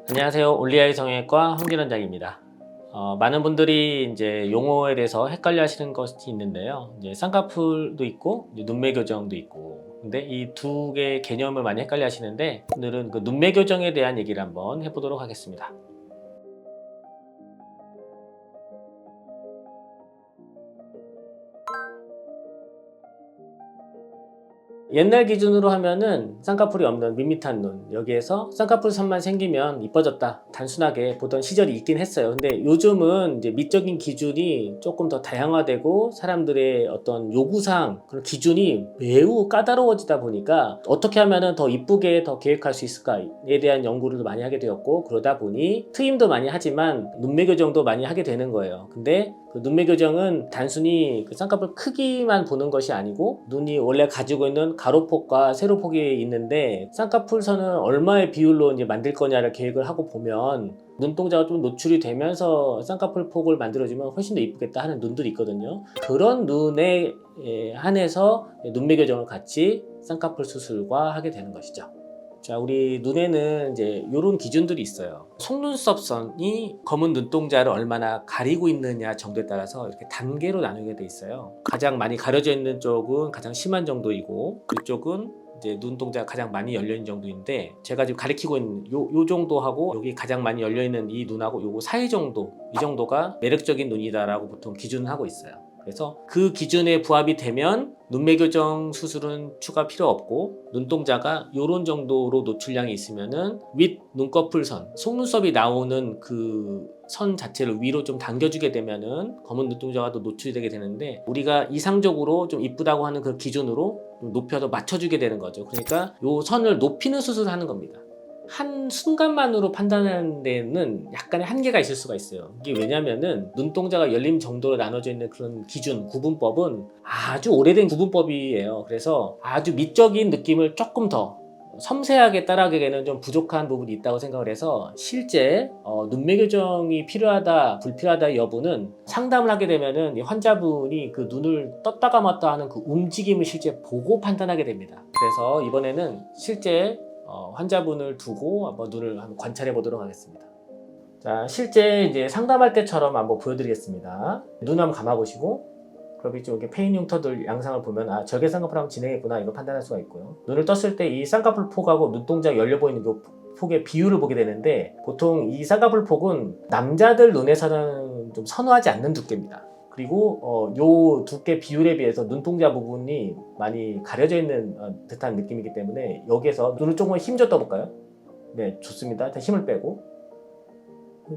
안녕하세요. 올리아이 성형외과 황진원장입니다. 많은 분들이 이제 용어에 대해서 헷갈려 하시는 것이 있는데요. 이제 쌍꺼풀도 있고, 이제 눈매 교정도 있고. 근데 이 두 개의 개념을 많이 헷갈려 하시는데, 오늘은 그 눈매 교정에 대한 얘기를 한번 해보도록 하겠습니다. 옛날 기준으로 하면은 쌍꺼풀이 없는 밋밋한 눈, 여기에서 쌍꺼풀 선만 생기면 이뻐졌다, 단순하게 보던 시절이 있긴 했어요. 근데 요즘은 이제 미적인 기준이 조금 더 다양화되고 사람들의 어떤 요구사항, 그런 기준이 매우 까다로워지다 보니까 어떻게 하면은 더 이쁘게 더 계획할 수 있을까에 대한 연구를 많이 하게 되었고, 그러다 보니 트임도 많이 하지만 눈매 교정도 많이 하게 되는 거예요. 근데 그 눈매 교정은 단순히 그 쌍꺼풀 크기만 보는 것이 아니고, 눈이 원래 가지고 있는 가로폭과 세로폭이 있는데 쌍꺼풀선을 얼마의 비율로 이제 만들 거냐를 계획을 하고 보면, 눈동자가 좀 노출이 되면서 쌍꺼풀 폭을 만들어주면 훨씬 더 이쁘겠다 하는 눈들이 있거든요. 그런 눈에 한해서 눈매 교정을 같이 쌍꺼풀 수술과 하게 되는 것이죠. 자, 우리 눈에는 이제 이런 기준들이 있어요. 속눈썹선이 검은 눈동자를 얼마나 가리고 있느냐 정도에 따라서 이렇게 단계로 나누게 돼 있어요. 가장 많이 가려져 있는 쪽은 가장 심한 정도이고, 이쪽은 이제 눈동자가 가장 많이 열려 있는 정도인데, 제가 지금 가리키고 있는 요 정도하고 여기 가장 많이 열려 있는 이 눈하고 요거 사이 정도, 이 정도가 매력적인 눈이다라고 보통 기준을 하고 있어요. 그래서 그 기준에 부합이 되면 눈매 교정 수술은 추가 필요 없고, 눈동자가 이런 정도로 노출량이 있으면은 윗 눈꺼풀선, 속눈썹이 나오는 그 선 자체를 위로 좀 당겨주게 되면은 검은 눈동자가 더 노출이 되게 되는데, 우리가 이상적으로 좀 이쁘다고 하는 그 기준으로 좀 높여서 맞춰주게 되는 거죠. 그러니까 이 선을 높이는 수술을 하는 겁니다. 한 순간만으로 판단하는 데는 약간의 한계가 있을 수가 있어요. 이게 왜냐면은 눈동자가 열림 정도로 나눠져 있는 그런 기준, 구분법은 아주 오래된 구분법이에요. 그래서 아주 미적인 느낌을 조금 더 섬세하게 따라가기에는 좀 부족한 부분이 있다고 생각을 해서, 실제 눈매 교정이 필요하다 불필요하다 여부는 상담을 하게 되면은 이 환자분이 그 눈을 떴다 감았다 하는 그 움직임을 실제 보고 판단하게 됩니다. 그래서 이번에는 실제 환자분을 두고 한번 눈을 한번 관찰해 보도록 하겠습니다. 자, 실제 이제 상담할 때처럼 한번 보여드리겠습니다. 눈 한번 감아보시고, 그럼 이쪽에 페인 흉터들 양상을 보면, 아, 절개 쌍꺼풀 한번 진행했구나, 이거 판단할 수가 있고요. 눈을 떴을 때 이 쌍꺼풀 폭하고 눈동자가 열려 보이는 그 폭의 비율을 보게 되는데, 보통 이 쌍꺼풀 폭은 남자들 눈에서는 좀 선호하지 않는 두께입니다. 그리고 요 두께 비율에 비해서 눈동자 부분이 많이 가려져 있는 듯한 느낌이기 때문에, 여기에서 눈을 조금 힘줘 떠볼까요? 네, 좋습니다. 일단 힘을 빼고,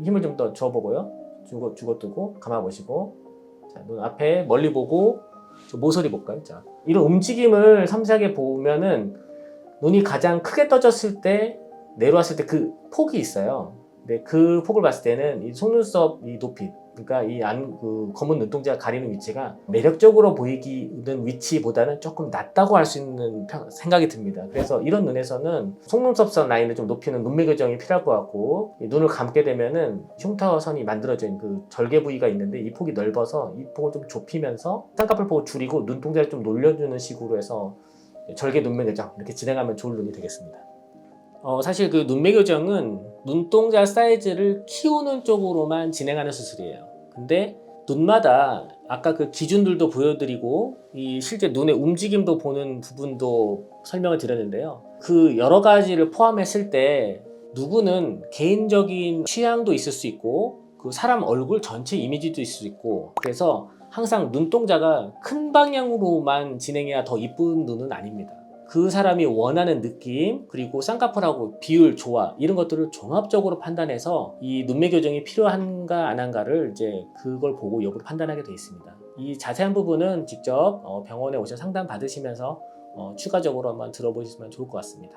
힘을 좀 더 줘보고요. 주고 뜨고 감아보시고, 자, 눈 앞에 멀리 보고 모서리 볼까요? 자, 이런 움직임을 섬세하게 보면은 눈이 가장 크게 떠졌을 때, 내려왔을 때 그 폭이 있어요. 근데 그 폭을 봤을 때는 이 속눈썹 이 높이, 그러니까 이 그 검은 눈동자가 가리는 위치가 매력적으로 보이기는 위치보다는 조금 낮다고 할 수 있는 생각이 듭니다. 그래서 이런 눈에서는 속눈썹선 라인을 좀 높이는 눈매 교정이 필요할 것 같고, 눈을 감게 되면은 흉터선이 만들어진 그 절개 부위가 있는데, 이 폭이 넓어서 이 폭을 좀 좁히면서 쌍꺼풀 폭을 줄이고 눈동자를 좀 놀려주는 식으로 해서 절개 눈매 교정 이렇게 진행하면 좋은 눈이 되겠습니다. 사실 그 눈매 교정은 눈동자 사이즈를 키우는 쪽으로만 진행하는 수술이에요. 근데 눈마다 아까 그 기준들도 보여드리고, 이 실제 눈의 움직임도 보는 부분도 설명을 드렸는데요. 그 여러 가지를 포함했을 때 누구는 개인적인 취향도 있을 수 있고, 그 사람 얼굴 전체 이미지도 있을 수 있고, 그래서 항상 눈동자가 큰 방향으로만 진행해야 더 이쁜 눈은 아닙니다. 그 사람이 원하는 느낌, 그리고 쌍꺼풀하고 비율, 조화, 이런 것들을 종합적으로 판단해서 이 눈매 교정이 필요한가 안 한가를 이제 그걸 보고 여부를 판단하게 되어 있습니다. 이 자세한 부분은 직접 병원에 오셔서 상담 받으시면서 추가적으로 한번 들어보시면 좋을 것 같습니다.